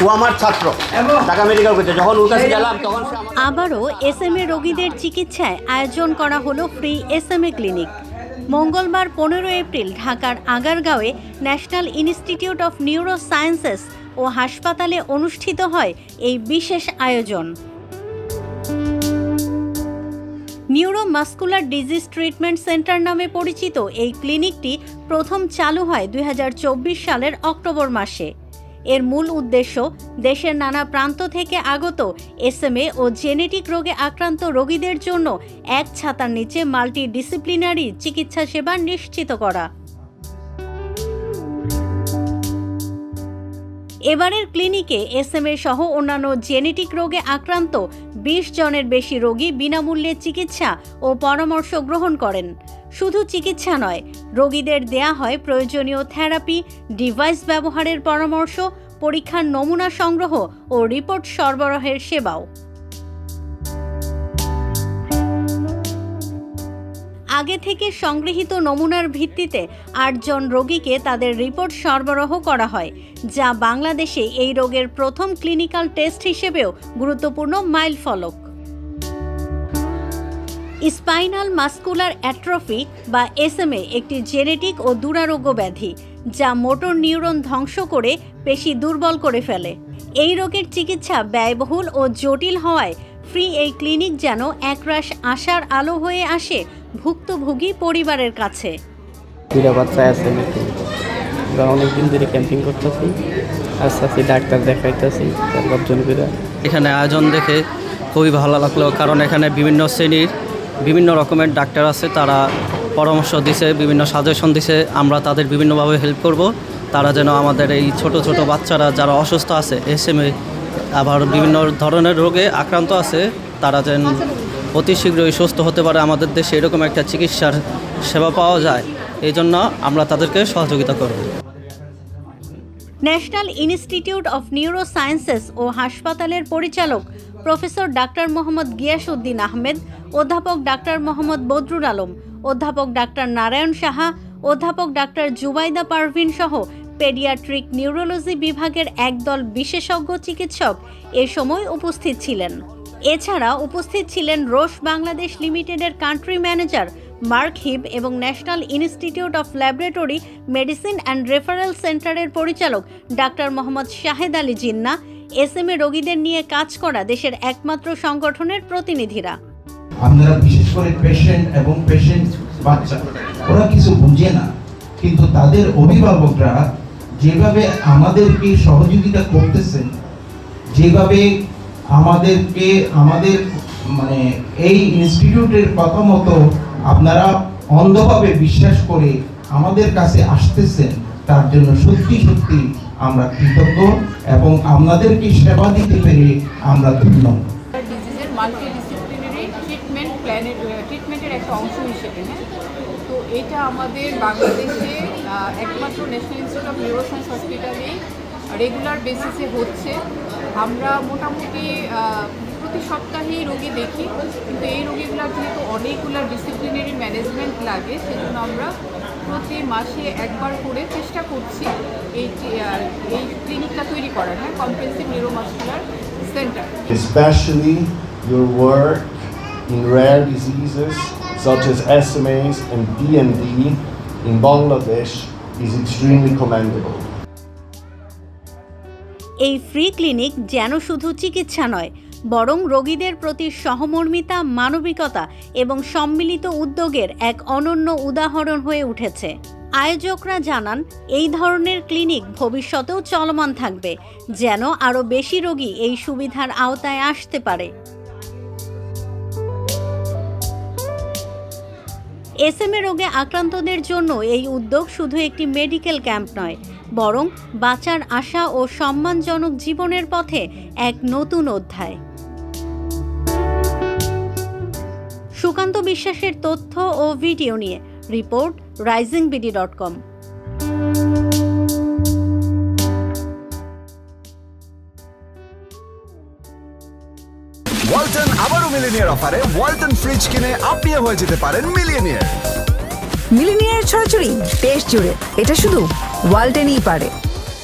ও আমার ছাত্র, ঢাকা মেডিকেল কলেজে। যখন ওর কাছে গেলাম তখন আবারও SMA রোগীদের চিকিৎসায় আয়োজন করা হলো ফ্রি SMA ক্লিনিক। মঙ্গলবার 15 এপ্রিল ঢাকার আগারগাঁওয়ে national institute of neurosciences ও হাসপাতালে অনুষ্ঠিত হয় এই বিশেষ আয়োজন। নিউরোমাস্কুলার ডিজিজ ট্রিটমেন্ট সেন্টার নামে পরিচিত এই ক্লিনিকটি প্রথম চালু হয় 2024 সালের অক্টোবর মাসে। এর মূল উদ্দেশ্য দেশের নানা প্রান্ত থেকে আগত SMA ও জেনেটিক রোগে আক্রান্ত রোগীদের জন্য এক ছাতার নিচে মাল্টিডিসিপ্লিনারি চিকিৎসা সেবা নিশ্চিত করা। এবারের ক্লিনিকে SMA সহ অন্যান্য জেনেটিক রোগে আক্রান্ত 20 জনের বেশি রোগী বিনামূল্যে চিকিৎসা ও পরামর্শ গ্রহণ করেন। শুধু চিকিৎসা নয়, রোগীদের দেয়া হয় প্রয়োজনীয় থেরাপি, ডিভাইস ব্যবহারের পরামর্শ, পরীক্ষার নমুনা সংগ্রহ ও রিপোর্ট সরবরাহের সেবাও। আগে থেকে সংগৃহীত নমুনার ভিত্তিতে 8 জন রোগীকে তাদের রিপোর্ট সরবরাহ করা হয়, যা বাংলাদেশে এই রোগের প্রথম ক্লিনিক্যাল টেস্ট হিসেবেও গুরুত্বপূর্ণ মাইলফলক। স্পাইনাল মাস্কুলার অ্যাট্রফি বা SMA একটি জেনেটিক ও দুরারোগ্য ব্যাধি, যা মোটর নিউরন ধ্বংস করে পেশি দুর্বল করে ফেলে। এই রোগের চিকিৎসা ব্যয়বহুল ও জটিল হওয়ায় ফ্রি এই ক্লিনিক যেন একরাশ আশার আলো হয়ে আসে ভুক্তভোগী পরিবারের কাছে। দুইটা বাচ্চা আছে, আমরা অনেকদিন ধরে ক্যাম্পিং করতেছি, আস্তে আস্তে ডাক্তার দেখাইতেছি। এখানে আয়োজন দেখে খুবই ভালো লাগলো, কারণ এখানে বিভিন্ন শ্রেণীর বিভিন্ন রকমের ডাক্তার আছে, তারা পরামর্শ দিছে, বিভিন্ন সাজেশন দিছে। আমরা তাদের বিভিন্নভাবে হেল্প করব, তারা যেন আমাদের এই ছোট ছোট বাচ্চারা যারা অসুস্থ আছে, SMA আবার বিভিন্ন ধরনের রোগে আক্রান্ত আছে, তারা যেন অতি শীঘ্রই সুস্থ হতে পারে, আমাদের দেশে এরকম একটা চিকিৎসার সেবা পাওয়া যায়, এই জন্য আমরা তাদেরকে সহযোগিতা করব। National institute of neurosciences ও হাসপাতালের পরিচালক প্রফেসর ডাক্তার মোহাম্মদ গিয়াসউদ্দিন আহমেদ, অধ্যাপক ডাক্তার মোহাম্মদ বদরুল আলম, অধ্যাপক ডাক্তার নারায়ণ সাহা, অধ্যাপক ডাক্তার জুবাইদা পারভিন সহ পেডিয়াট্রিক নিউরোলজি বিভাগের একদল বিশেষজ্ঞ চিকিৎসক এ সময় উপস্থিত ছিলেন। এছাড়া উপস্থিত ছিলেন রোশ বাংলাদেশ লিমিটেডের কান্ট্রি ম্যানেজার মার্ক হিব এবং national institute of laboratory medicine and referral সেন্টারের পরিচালক ডাক্তার মোহাম্মদ শাহেদ আলী জিন্না, SMA রোগীদের নিয়ে কাজ করা দেশের একমাত্র সংগঠনের প্রতিনিধিরা। আপনারা বিশেষ করে পেশেন্ট এবং পেশেন্ট বাচ্চা, ওরা কিছু বুঝে না, কিন্তু তাদের অভিভাবকরা যেভাবে আমাদেরকে সহযোগিতা করতেছেন, যেভাবে আমাদের মানে এই ইনস্টিটিউটের কথা মতো আপনারা অন্ধভাবে বিশ্বাস করে আমাদের কাছে আসতেছেন, তার জন্য সত্যি সত্যি আমরা কৃতজ্ঞ এবং আপনাদেরকে সেবা দিতে পেরে আমরা ধন্য। ডিজিজের মাল্টিডিসিপ্লিনারি ট্রিটমেন্ট প্ল্যানের ট্রিটমেন্টের একটা অংশ হিসেবে, তো এটা আমাদের বাংলাদেশে একমাত্র national institute of neuro science হসপিটালে রেগুলার বেসিসে হচ্ছে। আমরা মোটামুটি প্রতি সপ্তাহেই রোগী দেখি, কিন্তু এই রোগীগুলোর যেহেতু অনেকগুলো ডিসিপ্লিনারি ম্যানেজমেন্ট লাগে, সেজন্য আমরা প্রতি মাসে একবার করে চেষ্টা করছি এই ক্লিনিকটা তৈরি করার, comprehensive neuromuscular centre. Especially your work in rare diseases such as SMAs and DMD in Bangladesh is extremely commendable. এই ফ্রি ক্লিনিক যেন শুধু চিকিৎসা নয়, বরং রোগীদের প্রতি সহমর্মিতা, মানবিকতা এবং সম্মিলিত উদ্যোগের এক অনন্য উদাহরণ হয়ে উঠেছে। আয়োজকরা জানান, এই ধরনের ক্লিনিক ভবিষ্যতেও চলমান থাকবে, যেন আরও বেশি রোগী এই সুবিধার আওতায় আসতে পারে। SMA রোগে আক্রান্তদের জন্য এই উদ্যোগ শুধু একটি মেডিকেল ক্যাম্প নয়, বরং বাঁচার আশা ও সম্মানজনক জীবনের পথে এক নতুন অধ্যায়। সুকান্ত বিশ্বাসের তথ্য ও ভিডিও নিয়ে রিপোর্ট risingBD.com। ওয়ালটন আবারও মিলিনিয়ার অফারে ওয়ালটন ফ্রিজ কিনে আপনিও হয়ে যেতে পারেন মিলিয়নিয়ার। মিলিনিয়ার ছড়াছড়ি দেশ জুড়ে, এটা শুধু ওয়ালটনই পারে।